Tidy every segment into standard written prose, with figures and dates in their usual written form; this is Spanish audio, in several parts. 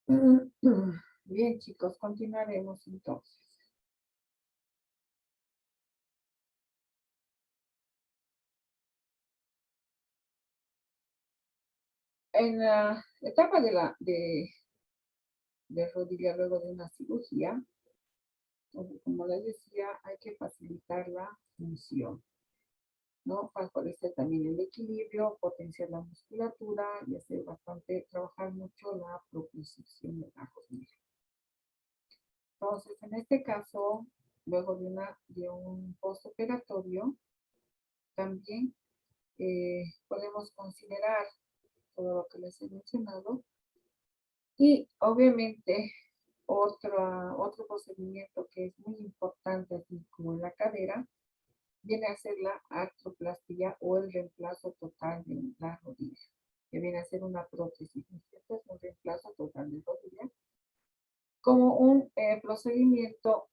Bien, chicos, continuaremos entonces. En la etapa de rodilla luego de una cirugía, como les decía, hay que facilitar la función, ¿no? Favorecer también el equilibrio, potenciar la musculatura y hacer bastante, trabajar mucho la propiocepción de la rodilla. Entonces, en este caso, luego de un postoperatorio, también podemos considerar todo lo que les he mencionado. Y obviamente otro procedimiento que es muy importante, así como en la cadera, viene a ser la artroplastia o el reemplazo total de la rodilla, que viene a ser una prótesis, ¿no es cierto? Es un reemplazo total de rodilla, como un procedimiento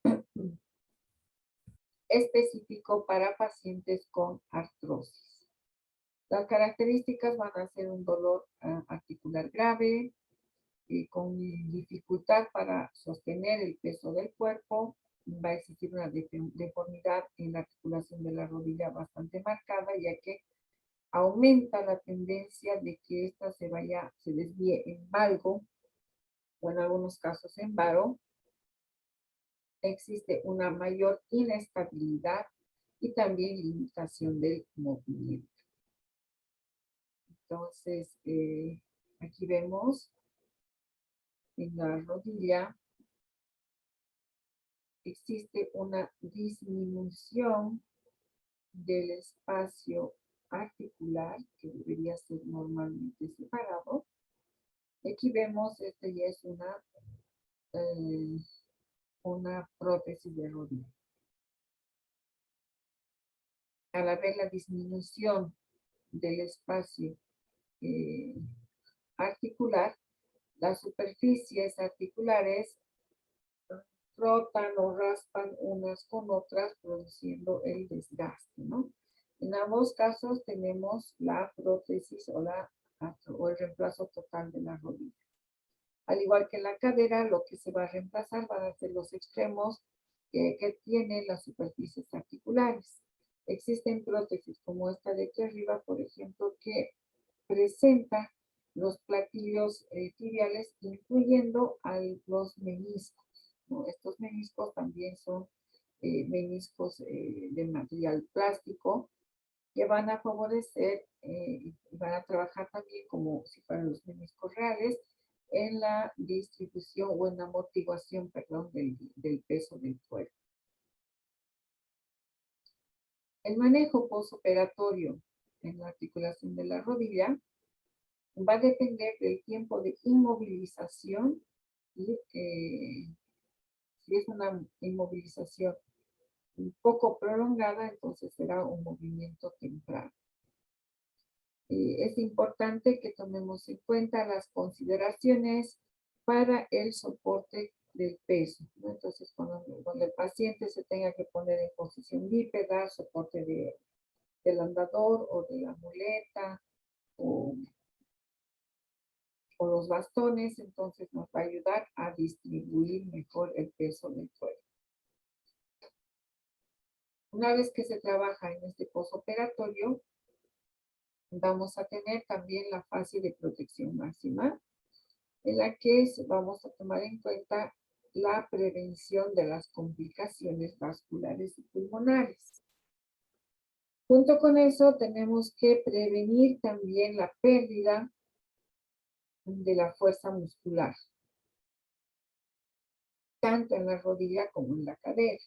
específico para pacientes con artrosis. Las características van a ser un dolor articular grave, con dificultad para sostener el peso del cuerpo, va a existir una deformidad en la articulación de la rodilla bastante marcada, ya que aumenta la tendencia de que ésta se desvíe en valgo o en algunos casos en varo. Existe una mayor inestabilidad y también limitación del movimiento. Entonces, aquí vemos en la rodilla existe una disminución del espacio articular que debería ser normalmente separado. Aquí vemos, este ya es una prótesis de rodilla. Al haber la disminución del espacio eh, articular, las superficies articulares frotan o raspan unas con otras, produciendo el desgaste, ¿no? En ambos casos tenemos la prótesis o el reemplazo total de la rodilla. Al igual que la cadera, lo que se va a reemplazar van a ser los extremos que tienen las superficies articulares. Existen prótesis como esta de aquí arriba, por ejemplo, que presenta los platillos tibiales, incluyendo los meniscos, ¿no? Estos meniscos también son meniscos de material plástico que van a favorecer y van a trabajar también como si fueran los meniscos reales en la distribución o en la amortiguación, perdón, del peso del cuerpo. El manejo postoperatorio en la articulación de la rodilla va a depender del tiempo de inmovilización y si es una inmovilización un poco prolongada, entonces será un movimiento temprano. Es importante que tomemos en cuenta las consideraciones para el soporte del peso, ¿no? Entonces, cuando el paciente se tenga que poner en posición bípeda, soporte del andador o de la muleta o los bastones, entonces nos va a ayudar a distribuir mejor el peso del cuerpo. Una vez que se trabaja en este postoperatorio, vamos a tener también la fase de protección máxima, en la que vamos a tomar en cuenta la prevención de las complicaciones vasculares y pulmonares. Junto con eso, tenemos que prevenir también la pérdida de la fuerza muscular, tanto en la rodilla como en la cadera.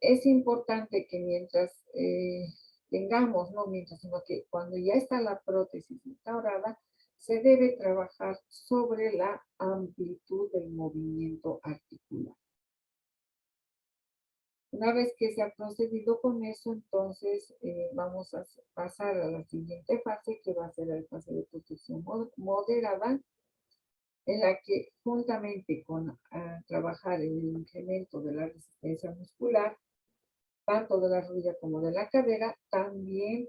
Es importante que mientras tengamos, no mientras, sino que cuando ya está la prótesis instaurada, se debe trabajar sobre la amplitud del movimiento articular. Una vez que se ha procedido con eso, entonces vamos a pasar a la siguiente fase, que va a ser la fase de protección moderada, en la que juntamente con trabajar en el incremento de la resistencia muscular, tanto de la rodilla como de la cadera, también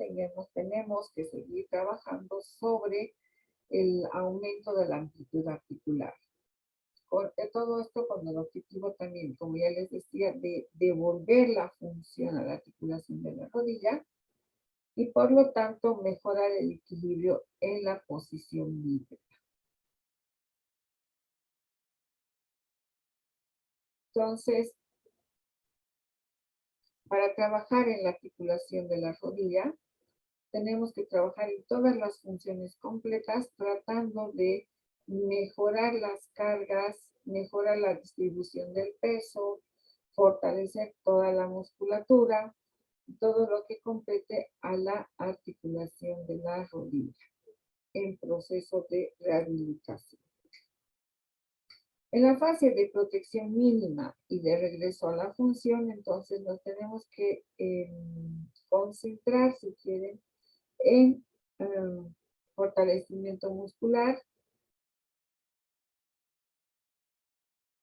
tenemos que seguir trabajando sobre el aumento de la amplitud articular. Todo esto con el objetivo también, como ya les decía, de devolver la función a la articulación de la rodilla y por lo tanto mejorar el equilibrio en la posición libre. Entonces, para trabajar en la articulación de la rodilla, tenemos que trabajar en todas las funciones completas, tratando de mejorar las cargas, mejorar la distribución del peso, fortalecer toda la musculatura, todo lo que compete a la articulación de la rodilla en proceso de rehabilitación. En la fase de protección mínima y de regreso a la función, entonces nos tenemos que concentrar, si quieren, en fortalecimiento muscular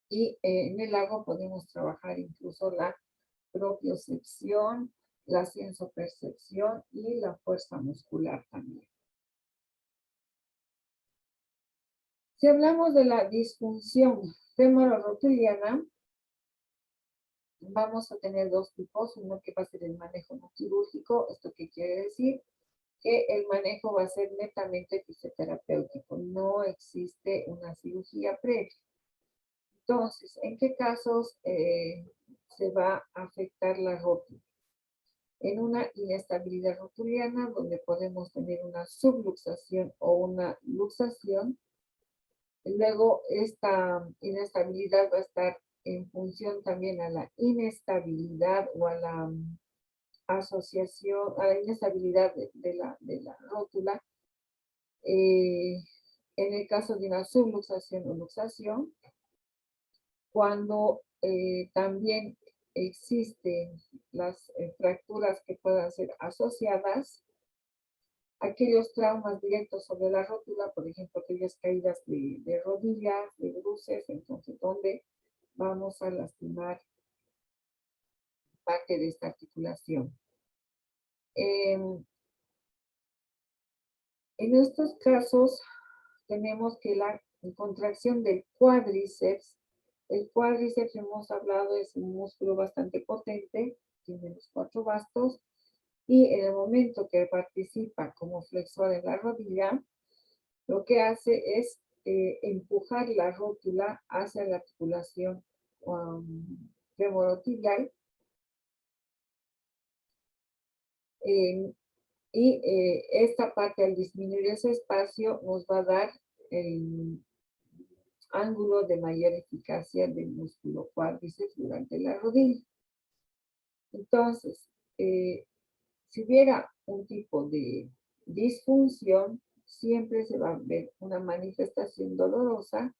y en el lago podemos trabajar incluso la propiocepción, la sensopercepción y la fuerza muscular también. Si hablamos de la disfunción femororotuliana, vamos a tener dos tipos, uno que va a ser el manejo no quirúrgico. ¿Esto qué quiere decir? Que el manejo va a ser netamente fisioterapéutico, no existe una cirugía previa. Entonces, ¿en qué casos se va a afectar la rótula? En una inestabilidad rotuliana, donde podemos tener una subluxación o una luxación. Luego, esta inestabilidad va a estar en función también a la inestabilidad o a la asociación, a la inestabilidad de la rótula. En el caso de una subluxación o luxación, cuando también existen las fracturas que puedan ser asociadas, aquellos traumas directos sobre la rótula, por ejemplo, aquellas caídas de rodillas, de bruces, entonces, donde vamos a lastimar parte de esta articulación. En estos casos, tenemos que la contracción del cuádriceps, el cuádriceps, hemos hablado, es un músculo bastante potente, tiene los 4 bastos, y en el momento que participa como flexor en la rodilla, lo que hace es empujar la rótula hacia la articulación femorotibial, y esta parte, al disminuir ese espacio, nos va a dar el ángulo de mayor eficacia del músculo cuádriceps durante la rodilla. Entonces, si hubiera un tipo de disfunción, siempre se va a ver una manifestación dolorosa,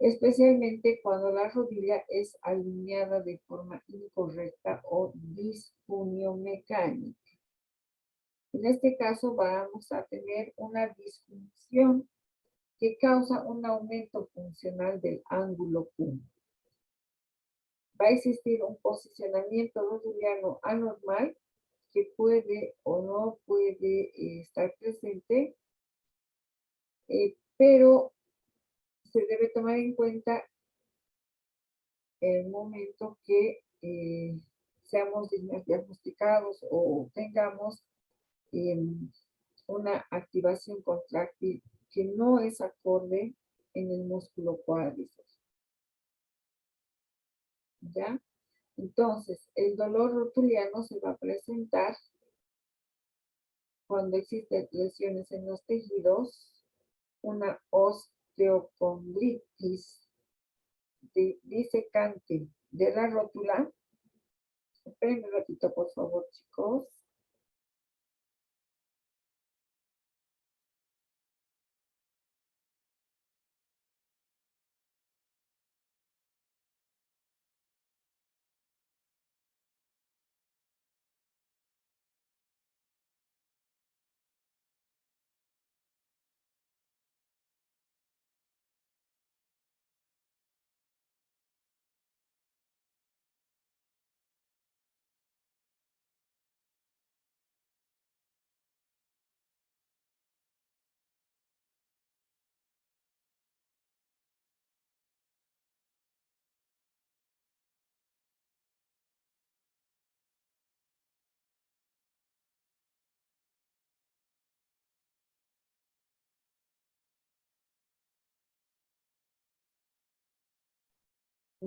especialmente cuando la rodilla es alineada de forma incorrecta o disfunio-mecánica. En este caso vamos a tener una disfunción que causa un aumento funcional del ángulo Q. Va a existir un posicionamiento rotuliano anormal que puede o no puede estar presente, pero se debe tomar en cuenta el momento que seamos diagnosticados o tengamos una activación contráctil que no es acorde en el músculo cuádriceps. ¿Ya? Entonces, el dolor rotuliano se va a presentar cuando existen lesiones en los tejidos, una osteocondritis disecante de la rótula. Esperen un ratito, por favor, chicos.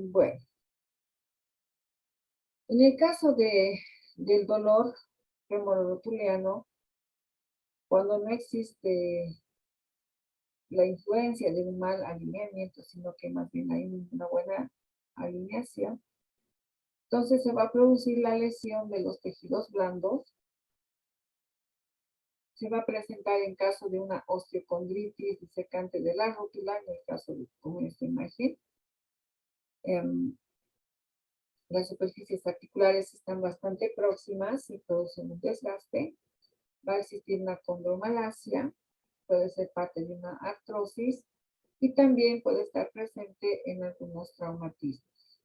Bueno, en el caso del dolor femororotuliano, cuando no existe la influencia de un mal alineamiento, sino que más bien hay una buena alineación, entonces se va a producir la lesión de los tejidos blandos. Se va a presentar en caso de una osteocondritis disecante de la rótula, en el caso de, como en esta imagen. Las superficies articulares están bastante próximas y producen un desgaste. Va a existir una condromalacia, puede ser parte de una artrosis y también puede estar presente en algunos traumatismos.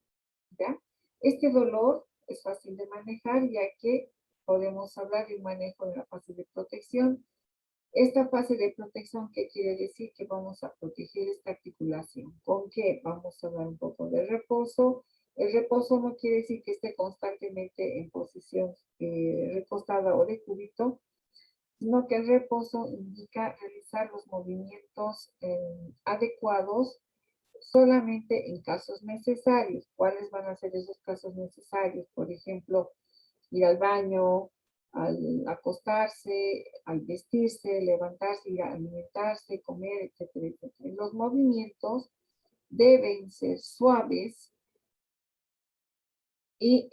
¿Ya? Este dolor es fácil de manejar, ya que podemos hablar de un manejo de la fase de protección. Esta fase de protección, ¿qué quiere decir? Que vamos a proteger esta articulación. ¿Con qué? Vamos a hablar un poco de reposo. El reposo no quiere decir que esté constantemente en posición recostada o de cúbito, sino que el reposo indica realizar los movimientos adecuados solamente en casos necesarios. ¿Cuáles van a ser esos casos necesarios? Por ejemplo, ir al baño, al acostarse, al vestirse, levantarse, ir a alimentarse, comer, etcétera, etcétera. Los movimientos deben ser suaves y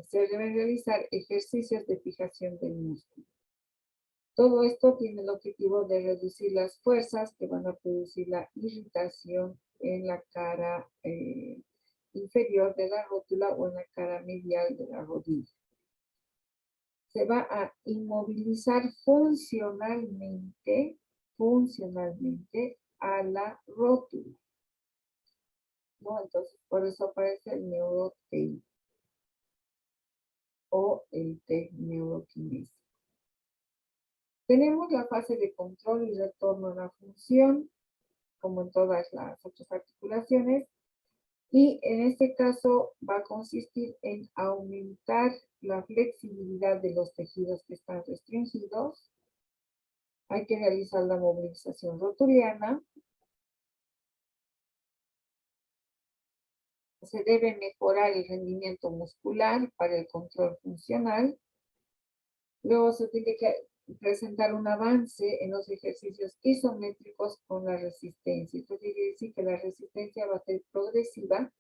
se deben realizar ejercicios de fijación del músculo. Todo esto tiene el objetivo de reducir las fuerzas que van a producir la irritación en la cara inferior de la rótula o en la cara medial de la rodilla. Se va a inmovilizar funcionalmente a la rótula, ¿no? Entonces, por eso aparece el neurotape o el tape neuroquinésico. Tenemos la fase de control y retorno a la función, como en todas las otras articulaciones, y en este caso va a consistir en aumentar la flexibilidad de los tejidos que están restringidos. Hay que realizar la movilización rotuliana. Se debe mejorar el rendimiento muscular para el control funcional. Luego se tiene que presentar un avance en los ejercicios isométricos con la resistencia. Esto quiere decir que la resistencia va a ser progresiva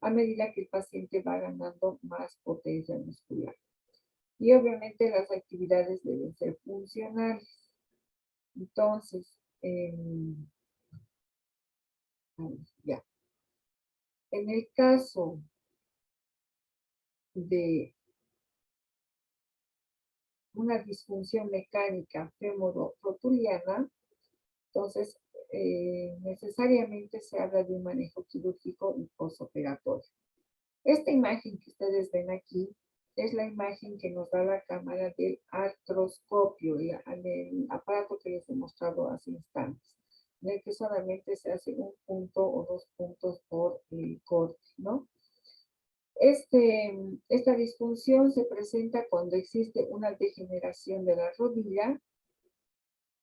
a medida que el paciente va ganando más potencia muscular. Y obviamente las actividades deben ser funcionales. Entonces, ya. En el caso de una disfunción mecánica femorotuliana, entonces necesariamente se habla de un manejo quirúrgico y postoperatorio. Esta imagen que ustedes ven aquí es la imagen que nos da la cámara del artroscopio, el aparato que les he mostrado hace instantes, en el que solamente se hace un punto o dos puntos por el corte, ¿no? Esta disfunción se presenta cuando existe una degeneración de la rodilla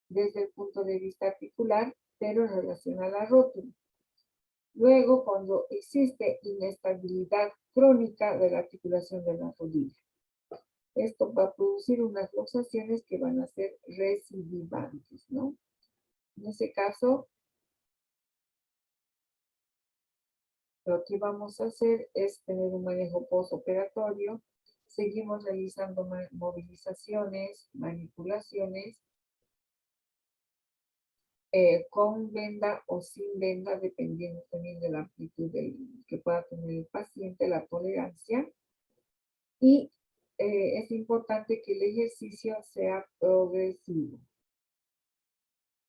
desde el punto de vista articular, pero en relación a la rótula. Luego, cuando existe inestabilidad crónica de la articulación de la rodilla. Esto va a producir unas luxaciones que van a ser recidivantes, ¿no? En ese caso, lo que vamos a hacer es tener un manejo postoperatorio. Seguimos realizando movilizaciones, manipulaciones, con venda o sin venda, dependiendo también de la amplitud que pueda tener el paciente, la tolerancia. Y es importante que el ejercicio sea progresivo.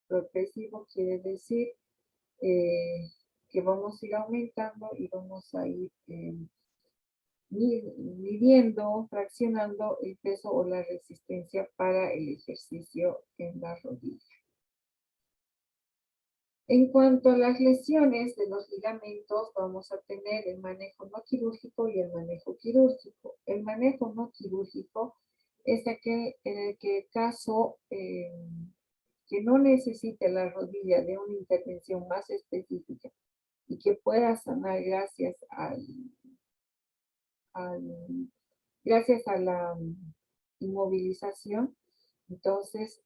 Progresivo quiere decir que vamos a ir aumentando y vamos a ir midiendo, fraccionando el peso o la resistencia para el ejercicio en la rodilla. En cuanto a las lesiones de los ligamentos, vamos a tener el manejo no quirúrgico y el manejo quirúrgico. El manejo no quirúrgico es aquel en el que el caso que no necesite la rodilla de una intervención más específica y que pueda sanar gracias a la inmovilización. Entonces,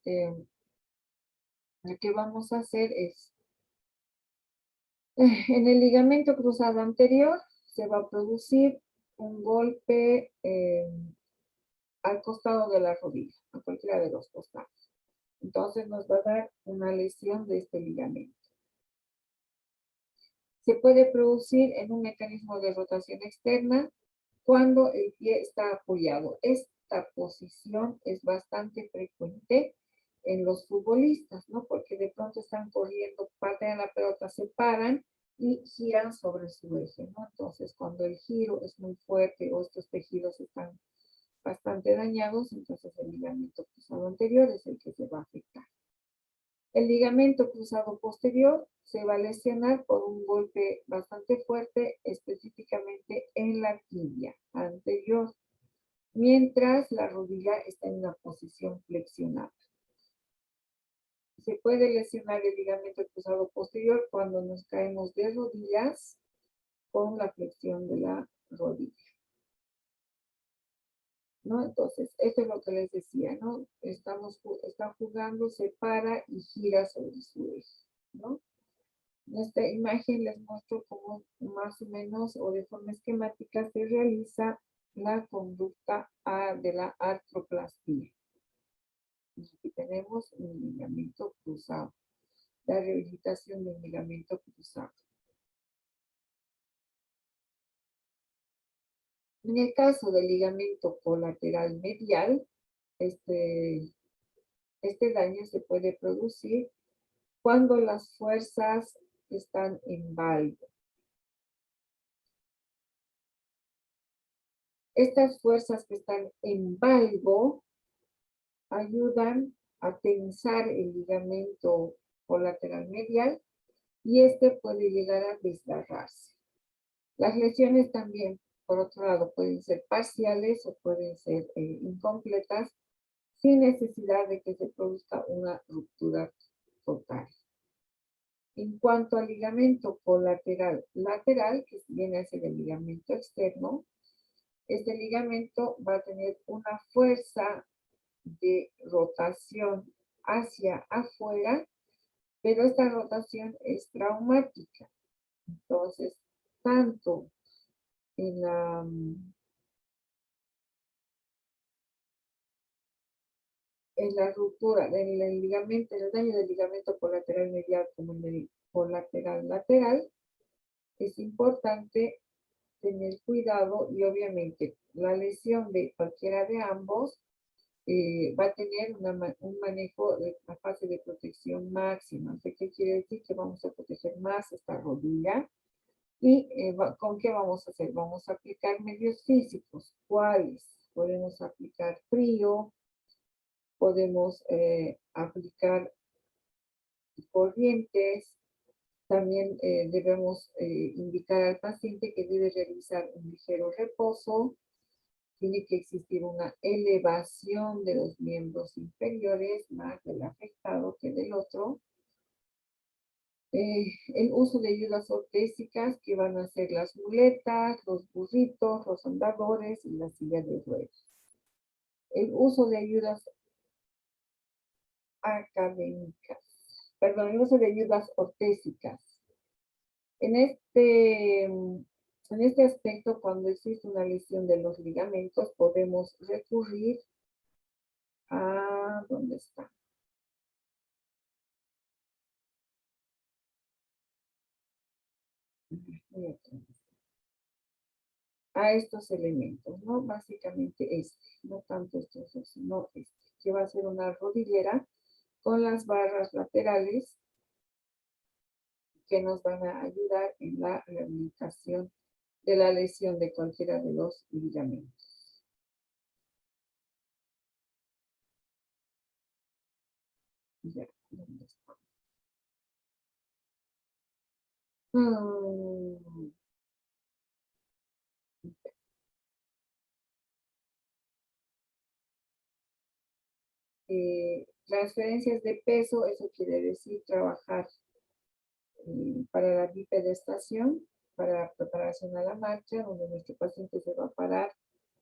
lo que vamos a hacer es, en el ligamento cruzado anterior se va a producir un golpe al costado de la rodilla, a cualquiera de los costados. Entonces nos va a dar una lesión de este ligamento. Se puede producir en un mecanismo de rotación externa cuando el pie está apoyado. Esta posición es bastante frecuente en los futbolistas, ¿no? Porque de pronto están corriendo, patean la pelota, se paran y giran sobre su eje, ¿no? Entonces, cuando el giro es muy fuerte o estos tejidos están bastante dañados, entonces el ligamento cruzado anterior es el que se va a afectar. El ligamento cruzado posterior se va a lesionar por un golpe bastante fuerte, específicamente en la tibia anterior, mientras la rodilla está en una posición flexionada. Se puede lesionar el ligamento cruzado posterior cuando nos caemos de rodillas con la flexión de la rodilla, ¿no? Entonces, esto es lo que les decía, ¿no? Está jugando, se para y gira sobre su eje, ¿no? En esta imagen les muestro cómo más o menos o de forma esquemática se realiza la conducta de la artroplastía. Aquí tenemos un ligamento cruzado, la rehabilitación del ligamento cruzado. En el caso del ligamento colateral medial, este daño se puede producir cuando las fuerzas están en valgo. Estas fuerzas que están en valgo ayudan a tensar el ligamento colateral medial y este puede llegar a desgarrarse. Las lesiones también, por otro lado, pueden ser parciales o pueden ser incompletas sin necesidad de que se produzca una ruptura total. En cuanto al ligamento colateral lateral, que viene a ser el ligamento externo, este ligamento va a tener una fuerza de rotación hacia afuera, pero esta rotación es traumática. Entonces, tanto en la ruptura del ligamento, en el daño del ligamento colateral medial como en el colateral lateral, es importante tener cuidado y obviamente la lesión de cualquiera de ambos va a tener un manejo de la fase de protección máxima. ¿Qué quiere decir? Que vamos a proteger más esta rodilla. ¿Y con qué vamos a hacer? Vamos a aplicar medios físicos. ¿Cuáles? Podemos aplicar frío, podemos aplicar corrientes. También debemos indicar al paciente que debe realizar un ligero reposo. Tiene que existir una elevación de los miembros inferiores, más del afectado que del otro. El uso de ayudas ortésicas que van a ser las muletas, los burritos, los andadores y la silla de ruedas. El uso de ayudas el uso de ayudas ortésicas. En este aspecto, cuando existe una lesión de los ligamentos, podemos recurrir a, ¿dónde está? A estos elementos, ¿no? Básicamente no tanto estos dos, sino que va a ser una rodillera con las barras laterales que nos van a ayudar en la rehabilitación de la lesión de cualquiera de los ligamentos. Ya, ¿dónde está? Transferencias de peso, eso quiere decir trabajar para la bipedestación, para la preparación a la marcha, donde nuestro paciente se va a parar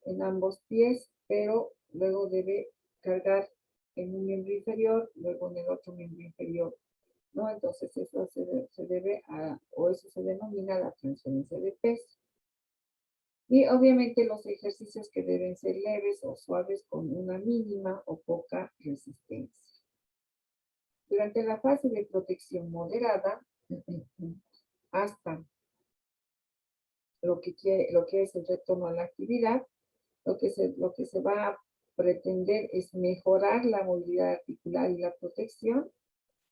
en ambos pies, pero luego debe cargar en un miembro inferior, luego en el otro miembro inferior, ¿no? Entonces eso se debe a, o eso se denomina la transferencia de peso. Y obviamente los ejercicios que deben ser leves o suaves con una mínima o poca resistencia. Durante la fase de protección moderada, hasta lo que es el retorno a la actividad, lo que se va a pretender es mejorar la movilidad articular y la protección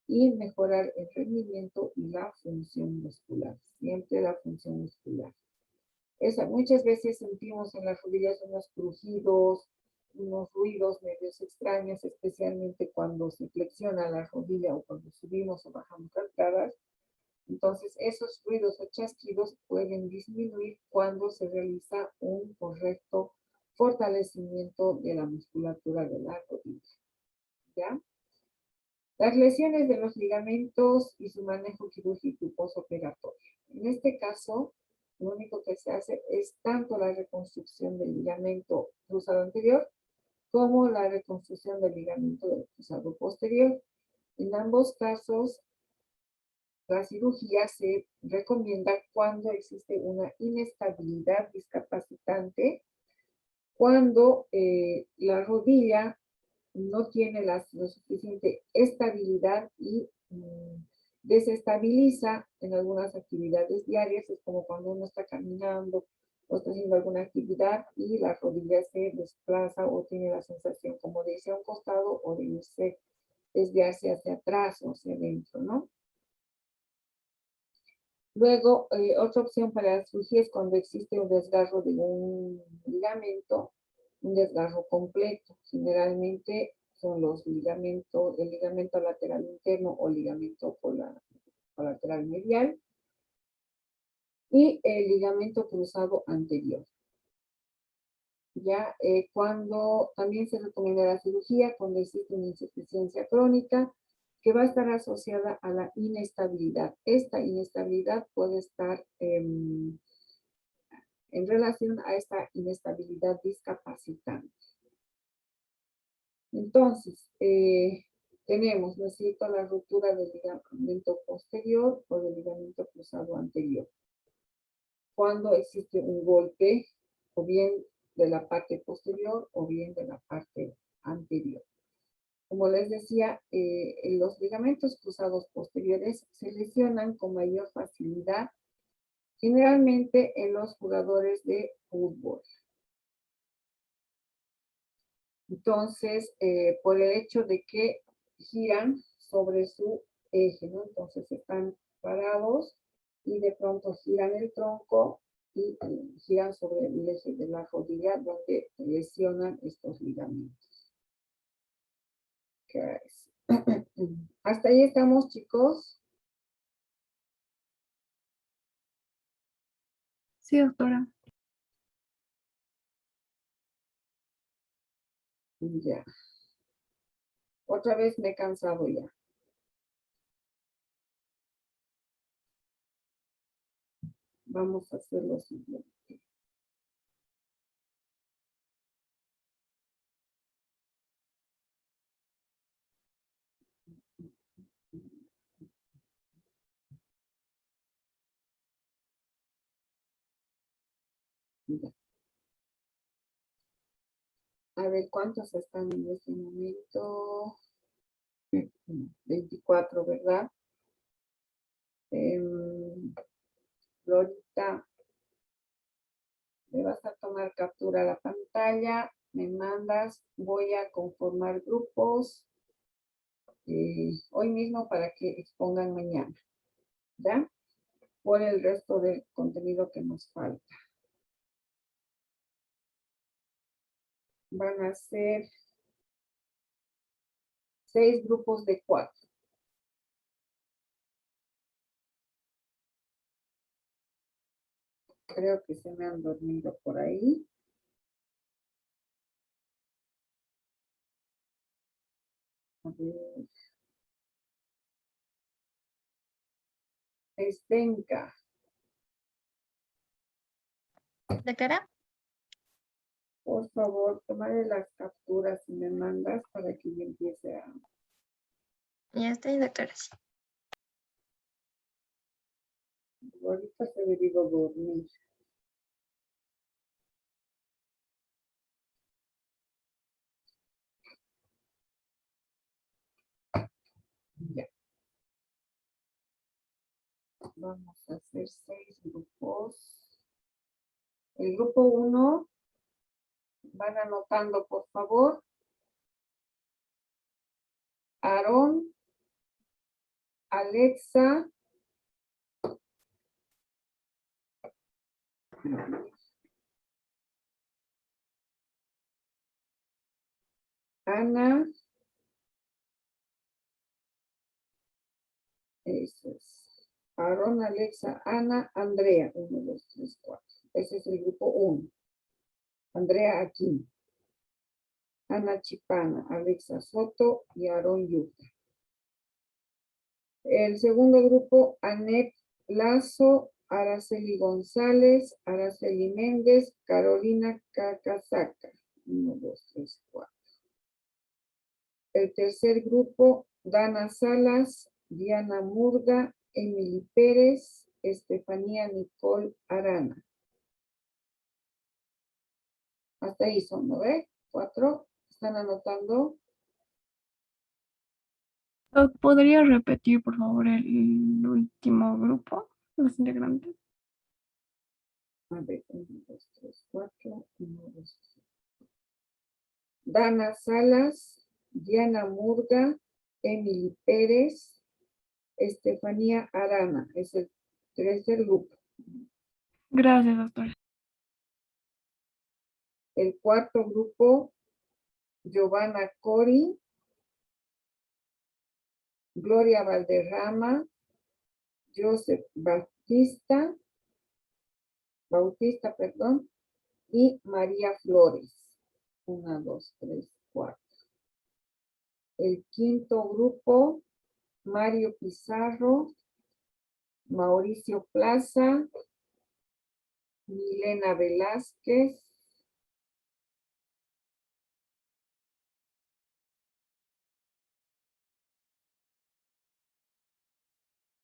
y mejorar el rendimiento y la función muscular, siempre la función muscular. Muchas veces sentimos en las rodillas unos crujidos, unos ruidos medios extraños, especialmente cuando se flexiona la rodilla o cuando subimos o bajamos arcadas. Entonces, esos ruidos o chasquidos pueden disminuir cuando se realiza un correcto fortalecimiento de la musculatura de la rodilla. ¿Ya? Las lesiones de los ligamentos y su manejo quirúrgico y postoperatorio. En este caso, lo único que se hace es tanto la reconstrucción del ligamento cruzado anterior como la reconstrucción del ligamento del cruzado posterior. En ambos casos, la cirugía se recomienda cuando existe una inestabilidad discapacitante, cuando la rodilla no tiene la suficiente estabilidad y desestabiliza en algunas actividades diarias. Es como cuando uno está caminando o está haciendo alguna actividad y la rodilla se desplaza o tiene la sensación como de irse a un costado o de irse, desviarse hacia atrás o hacia adentro, ¿no? Luego, otra opción para la cirugía es cuando existe un desgarro de un ligamento, un desgarro completo. Generalmente son los ligamentos, el ligamento lateral interno o ligamento colateral medial y el ligamento cruzado anterior. Ya cuando también se recomienda la cirugía cuando existe una insuficiencia crónica que va a estar asociada a la inestabilidad. Esta inestabilidad puede estar en relación a esta inestabilidad discapacitante. Entonces, tenemos, ¿no es cierto?, la ruptura del ligamento posterior o del ligamento cruzado anterior. Cuando existe un golpe, o bien de la parte posterior o bien de la parte anterior. Como les decía, los ligamentos cruzados posteriores se lesionan con mayor facilidad, generalmente en los jugadores de fútbol. Entonces, por el hecho de que giran sobre su eje, ¿no? Entonces están parados y de pronto giran el tronco y giran sobre el eje de la rodilla donde lesionan estos ligamentos. Hasta ahí estamos, chicos. Sí, doctora. Ya. Otra vez me he cansado ya. Vamos a hacer lo siguiente. Ya. A ver, ¿cuántos están en este momento? 24, ¿verdad? Florita, me vas a tomar captura a la pantalla, me mandas, voy a conformar grupos hoy mismo para que expongan mañana, ¿ya? Por el resto del contenido que nos falta. Van a ser 6 grupos de 4. Creo que se me han dormido por ahí. A ver. Zdenka. Doctora, Por favor, tomaré las capturas y me mandas para que yo empiece a... ya estoy, doctora. Sí. Ahorita se debido dormir. Ya. Vamos a hacer 6 grupos. El grupo 1, van anotando por favor. Aarón, Alexa, Ana, eso es. Aarón, Alexa, Ana, Andrea. 1, 2, 3, 4. Ese es el grupo 1. Andrea aquí. Ana Chipana, Alexa Soto y Aarón Yuta. El segundo grupo, Anet Lazo, Araceli González, Araceli Méndez, Carolina Cacasaca. 1, 2, 3, 4. El tercer grupo, Dana Salas, Diana Murga, Emily Pérez, Estefanía Nicole Arana. Hasta ahí son, ¿no ve? 4. ¿Están anotando? ¿Podría repetir, por favor, el último grupo, los integrantes? A ver, 1, 2, 3, 4. 1, 2, 3. Dana Salas, Diana Murga, Emily Pérez, Estefanía Arana. Es el tercer grupo. Gracias, doctora. El cuarto grupo, Giovanna Cori, Gloria Valderrama, Joseph Bautista, y María Flores. 1, 2, 3, 4. El quinto grupo, Mario Pizarro, Mauricio Plaza, Milena Velázquez,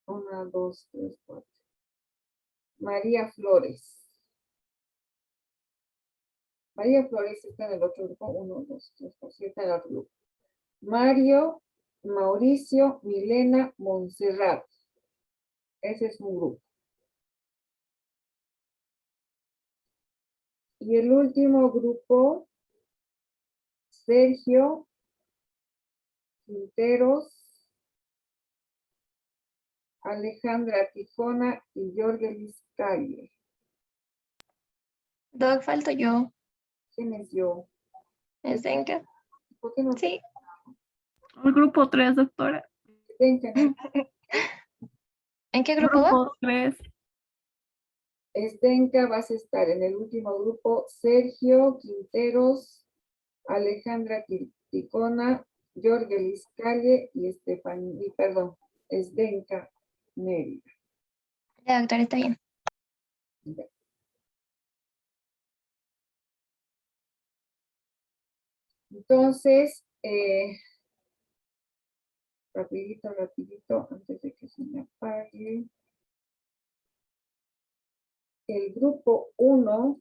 una, dos, tres, cuatro. María Flores. María Flores está en el otro grupo. 1, 2, 3, 4, 7 en el otro grupo. Mario, Mauricio, Milena, Montserrat. Ese es un grupo. Y el último grupo, Sergio, Quinteros, Alejandra Tijona y Jorge Calle. Doc, falto yo. ¿Quién es yo? Zdenka. ¿Por qué no Sí. El grupo 3, doctora. te entienden? ¿En qué grupo va? Grupo 3. Zdenka, vas a estar en el último grupo, Sergio, Quinteros, Alejandra Ticona, Jorge Lizcalle y Zdenka Mérida. Ya, doctora, está bien. Entonces, rapidito, antes de que se me apague. El grupo 1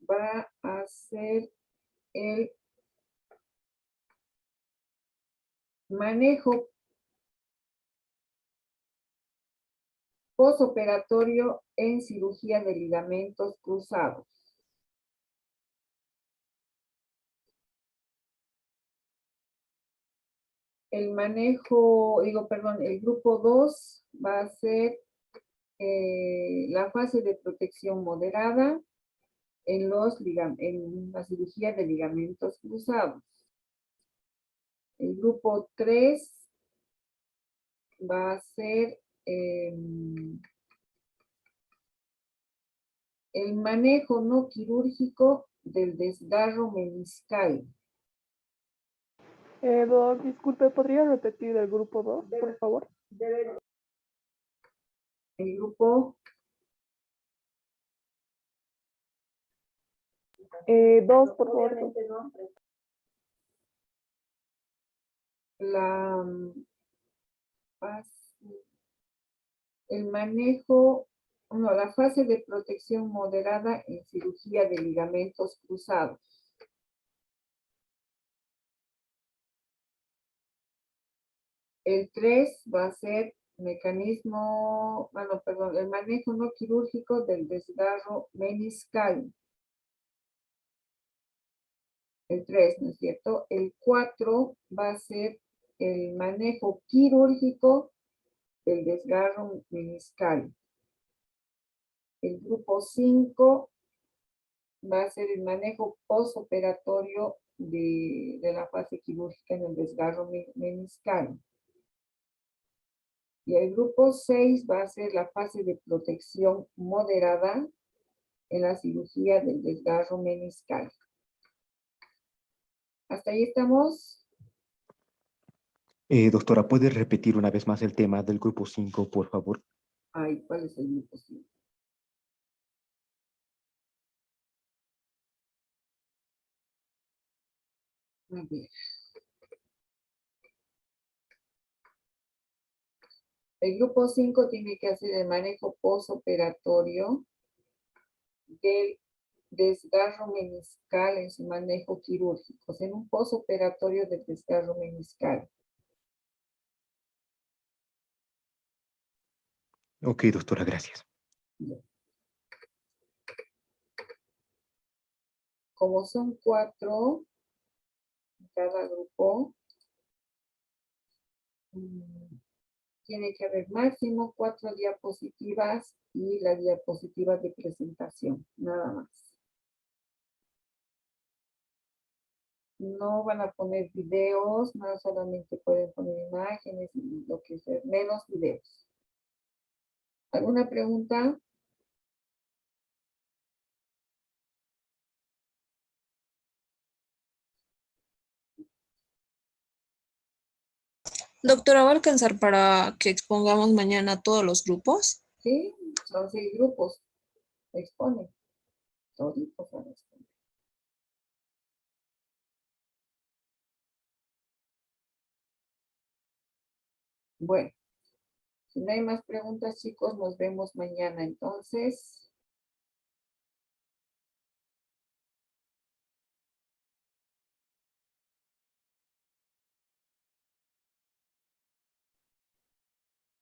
va a ser el manejo posoperatorio en cirugía de ligamentos cruzados. El grupo 2 va a ser la fase de protección moderada en la cirugía de ligamentos cruzados. El grupo 3 va a ser el manejo no quirúrgico del desgarro meniscal. Doc, disculpe, ¿podría repetir el grupo 2, por favor? El grupo 2, por favor. la el manejo, no, la fase de protección moderada en cirugía de ligamentos cruzados. El 3 va a ser mecanismo, perdón, el manejo no quirúrgico del desgarro meniscal. El 3, ¿no es cierto? El 4 va a ser el manejo quirúrgico del desgarro meniscal. El grupo 5 va a ser el manejo postoperatorio de la fase quirúrgica en el desgarro meniscal. Y el grupo 6 va a ser la fase de protección moderada en la cirugía del desgarro meniscal. ¿Hasta ahí estamos? Doctora, ¿puede repetir una vez más el tema del grupo 5, por favor? Ay, ¿cuál es el grupo 5? A ver. El grupo 5 tiene que hacer el manejo postoperatorio del desgarro meniscal en su manejo quirúrgico, o sea, en un postoperatorio del desgarro meniscal. Ok, doctora, gracias. Como son 4 en cada grupo, tiene que haber máximo 4 diapositivas y la diapositiva de presentación, nada más. No van a poner videos, no solamente pueden poner imágenes y lo que sea, menos videos. ¿Alguna pregunta? Doctora, ¿va a alcanzar para que expongamos mañana todos los grupos? Sí, son 6 grupos. Exponen. Toditos van a exponer. Bueno, si no hay más preguntas, chicos, nos vemos mañana entonces.